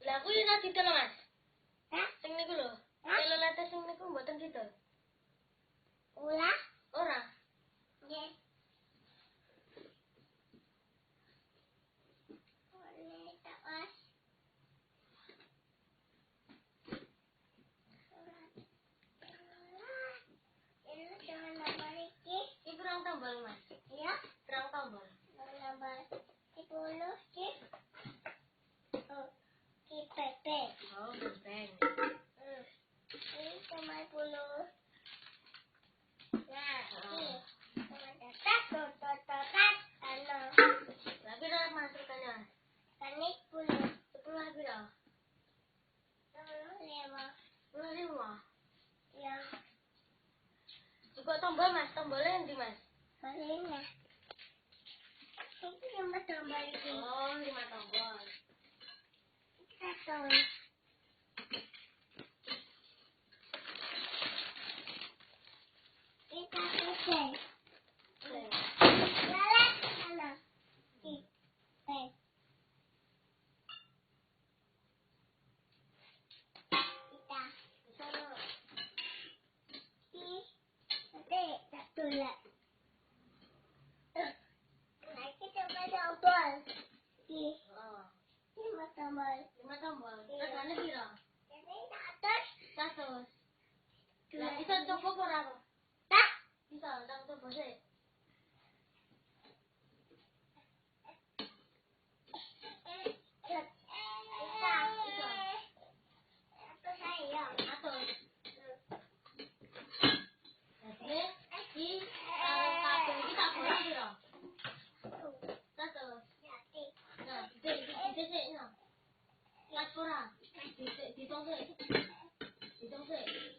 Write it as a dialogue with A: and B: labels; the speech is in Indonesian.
A: Lah aku yo ora didol, Mas. Hah? Sing niku lho. Telolet sing niku mboten didol. Ora? Ora. Nggih. Boleh tak, Mas? Iku rong tombol, Mas. Iya? Rong tombol. Tombol 10 ki. Oh, ki pepe. Oh, pepe. Ini cuma 10. Nah, ini. Ano. Lagi dah masukkannya. Kanik 10. 10 lagi dah. 10. Ya. Juga tombol, Mas. Tombolnya nanti, Mas. Tombolnya. Ini 5 tombol ini. Oh, 5 tombol. Satu. Kita selesai. Jalan sana. Kita. Sana. Satu lah. Kita coba tombol. 5 tombol. 5 tombol. Terus mana piro? Jadi 100. 100. Lah bisa coba ora kok? Tak. Bisa, ndang coba sih. Dihitung sih.